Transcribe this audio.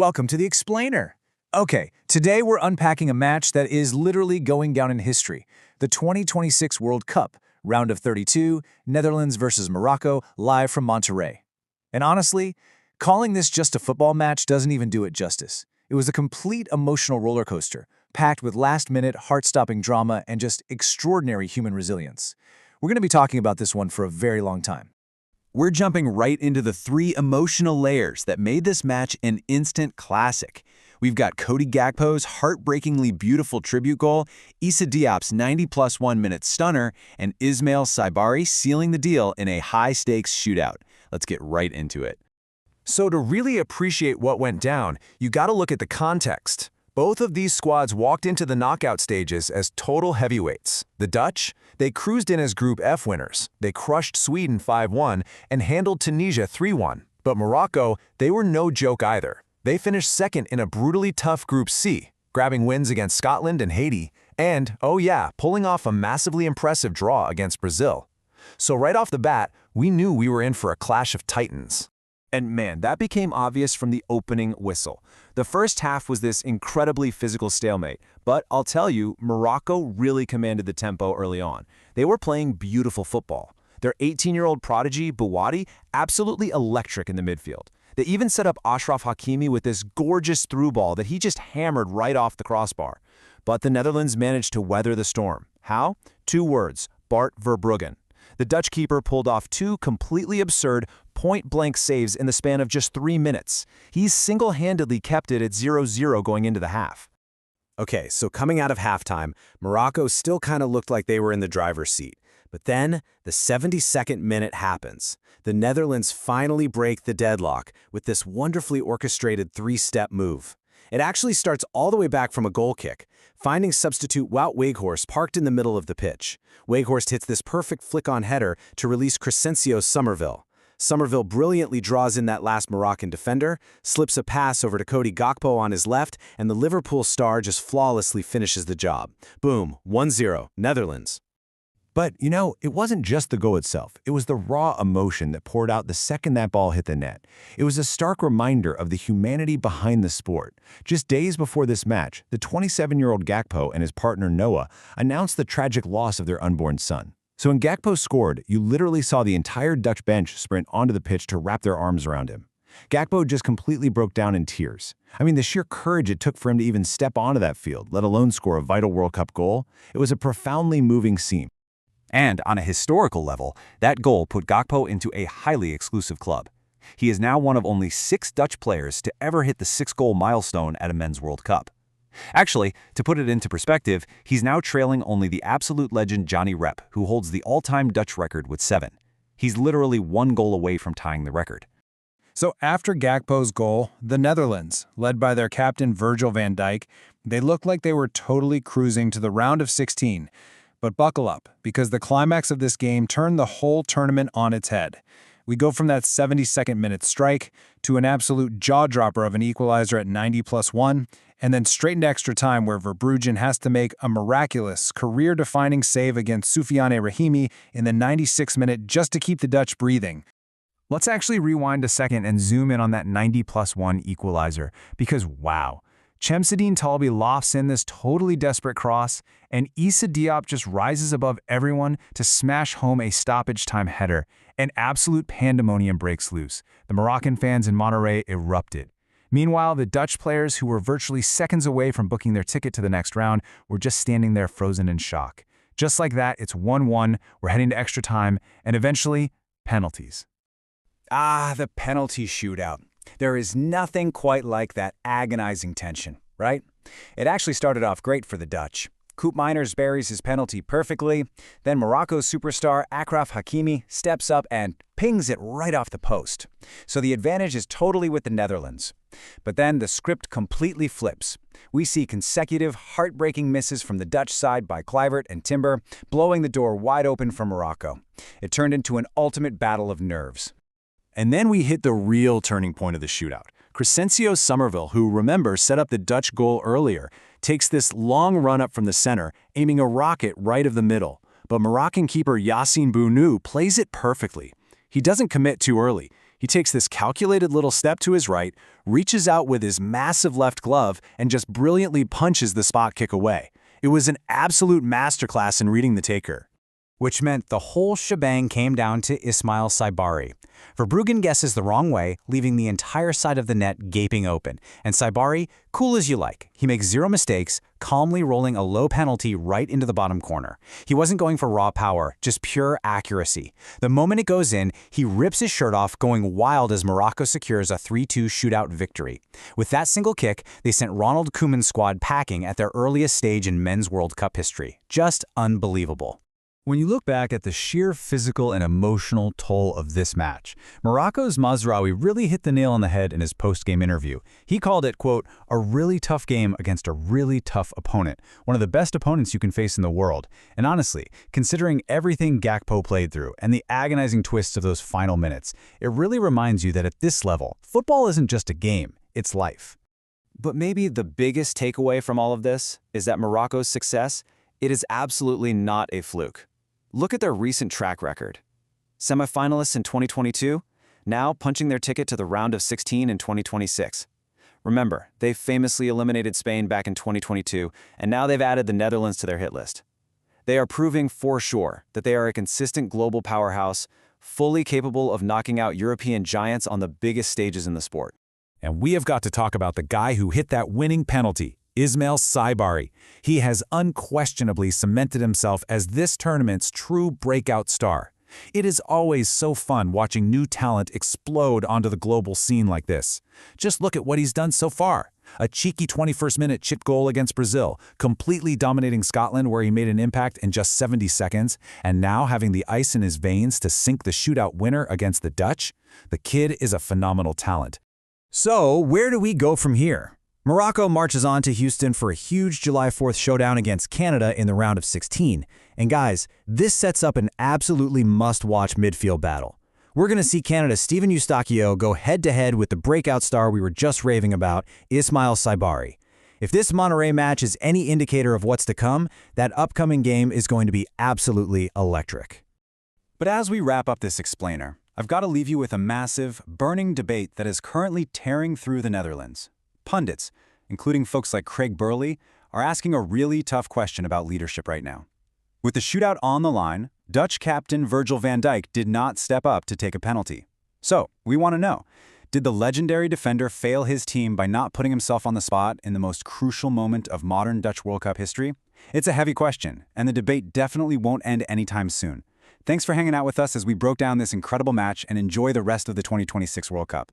welcome to the Explainer. Okay, today we're unpacking a match that is literally going down in history. The 2026 World Cup, round of 32, Netherlands versus Morocco, live from Monterrey. And honestly, calling this just a football match doesn't even do it justice. It was a complete emotional roller coaster, packed with last-minute, heart-stopping drama and just extraordinary human resilience. We're going to be talking about this one for a very long time. We're jumping right into the three emotional layers that made this match an instant classic. We've got Cody Gakpo's heartbreakingly beautiful tribute goal, Issa Diop's 90+1-minute stunner, and Ismael Saibari sealing the deal in a high-stakes shootout. Let's get right into it. So to really appreciate what went down, you gotta look at the context. Both of these squads walked into the knockout stages as total heavyweights. The Dutch, they cruised in as Group F winners. They crushed Sweden 5-1 and handled Tunisia 3-1. But Morocco, they were no joke either. They finished second in a brutally tough Group C, grabbing wins against Scotland and Haiti, and, oh yeah, pulling off a massively impressive draw against Brazil. So right off the bat, we knew we were in for a clash of titans. And man, that became obvious from the opening whistle. The first half was this incredibly physical stalemate, but I'll tell you, Morocco really commanded the tempo early on. They were playing beautiful football. Their 18-year-old prodigy, Bouhaddi, absolutely electric in the midfield. They even set up Achraf Hakimi with this gorgeous through ball that he just hammered right off the crossbar. But the Netherlands managed to weather the storm. How? Two words: Bart Verbruggen. The Dutch keeper pulled off two completely absurd, point-blank saves in the span of just 3 minutes. He single-handedly kept it at 0-0 going into the half. Okay, so coming out of halftime, Morocco still kind of looked like they were in the driver's seat. But then, the 72nd minute happens. The Netherlands finally break the deadlock with this wonderfully orchestrated three-step move. It actually starts all the way back from a goal kick, finding substitute Wout Weghorst parked in the middle of the pitch. Weghorst hits this perfect flick-on header to release Crescencio Somerville. Somerville brilliantly draws in that last Moroccan defender, slips a pass over to Cody Gakpo on his left, and the Liverpool star just flawlessly finishes the job. Boom, 1-0, Netherlands. But, it wasn't just the goal itself. It was the raw emotion that poured out the second that ball hit the net. It was a stark reminder of the humanity behind the sport. Just days before this match, the 27-year-old Gakpo and his partner Noah announced the tragic loss of their unborn son. So when Gakpo scored, you literally saw the entire Dutch bench sprint onto the pitch to wrap their arms around him. Gakpo just completely broke down in tears. I mean, the sheer courage it took for him to even step onto that field, let alone score a vital World Cup goal, it was a profoundly moving scene. And on a historical level, that goal put Gakpo into a highly exclusive club. He is now one of only 6 Dutch players to ever hit the 6-goal milestone at a men's World Cup. Actually, to put it into perspective, he's now trailing only the absolute legend Johnny Rep, who holds the all-time Dutch record with 7. He's literally 1 goal away from tying the record. So after Gakpo's goal, the Netherlands, led by their captain Virgil van Dijk, they looked like they were totally cruising to the round of 16. But buckle up, because the climax of this game turned the whole tournament on its head. We go from that 72nd minute strike to an absolute jaw-dropper of an equalizer at 90+1, and then straight into extra time where Verbruggen has to make a miraculous, career-defining save against Soufiane Rahimi in the 96th minute just to keep the Dutch breathing. Let's actually rewind a second and zoom in on that 90+1 equalizer, because wow. Chemsedine Talbi lofts in this totally desperate cross, and Issa Diop just rises above everyone to smash home a stoppage-time header. An absolute pandemonium breaks loose. The Moroccan fans in Monterrey erupted. Meanwhile, the Dutch players, who were virtually seconds away from booking their ticket to the next round, were just standing there frozen in shock. Just like that, it's 1-1, we're heading to extra time, and eventually, penalties. The penalty shootout. There is nothing quite like that agonizing tension, right? It actually started off great for the Dutch. Koop Meiners buries his penalty perfectly, then Morocco's superstar Achraf Hakimi steps up and pings it right off the post. So the advantage is totally with the Netherlands. But then the script completely flips. We see consecutive, heartbreaking misses from the Dutch side by Kluivert and Timber, blowing the door wide open for Morocco. It turned into an ultimate battle of nerves. And then we hit the real turning point of the shootout. Crescencio Somerville, who, remember, set up the Dutch goal earlier, takes this long run up from the center, aiming a rocket right of the middle. But Moroccan keeper Yassine Bounou plays it perfectly. He doesn't commit too early. He takes this calculated little step to his right, reaches out with his massive left glove, and just brilliantly punches the spot kick away. It was an absolute masterclass in reading the taker. Which meant the whole shebang came down to Ismael Saibari. Verbruggen guesses the wrong way, leaving the entire side of the net gaping open. And Saibari, cool as you like. He makes zero mistakes, calmly rolling a low penalty right into the bottom corner. He wasn't going for raw power, just pure accuracy. The moment it goes in, he rips his shirt off, going wild as Morocco secures a 3-2 shootout victory. With that single kick, they sent Ronald Koeman's squad packing at their earliest stage in men's World Cup history. Just unbelievable. When you look back at the sheer physical and emotional toll of this match, Morocco's Mazraoui really hit the nail on the head in his post-game interview. He called it, quote, a really tough game against a really tough opponent, one of the best opponents you can face in the world. And honestly, considering everything Gakpo played through and the agonizing twists of those final minutes, it really reminds you that at this level, football isn't just a game, it's life. But maybe the biggest takeaway from all of this is that Morocco's success, it is absolutely not a fluke. Look at their recent track record. Semifinalists in 2022, now punching their ticket to the round of 16 in 2026. Remember, they famously eliminated Spain back in 2022, and now they've added the Netherlands to their hit list. They are proving for sure that they are a consistent global powerhouse, fully capable of knocking out European giants on the biggest stages in the sport. And we have got to talk about the guy who hit that winning penalty, Ismael Saibari. He has unquestionably cemented himself as this tournament's true breakout star. It is always so fun watching new talent explode onto the global scene like this. Just look at what he's done so far. A cheeky 21st-minute chip goal against Brazil, completely dominating Scotland where he made an impact in just 70 seconds, and now having the ice in his veins to sink the shootout winner against the Dutch. The kid is a phenomenal talent. So, where do we go from here? Morocco marches on to Houston for a huge July 4th showdown against Canada in the round of 16. And guys, this sets up an absolutely must-watch midfield battle. We're going to see Canada's Steven Eustáquio go head-to-head with the breakout star we were just raving about, Ismael Saibari. If this Monterrey match is any indicator of what's to come, that upcoming game is going to be absolutely electric. But as we wrap up this explainer, I've got to leave you with a massive, burning debate that is currently tearing through the Netherlands. Pundits, including folks like Craig Burley, are asking a really tough question about leadership right now. With the shootout on the line, Dutch captain Virgil van Dijk did not step up to take a penalty. So, we want to know, did the legendary defender fail his team by not putting himself on the spot in the most crucial moment of modern Dutch World Cup history? It's a heavy question, and the debate definitely won't end anytime soon. Thanks for hanging out with us as we broke down this incredible match, and enjoy the rest of the 2026 World Cup.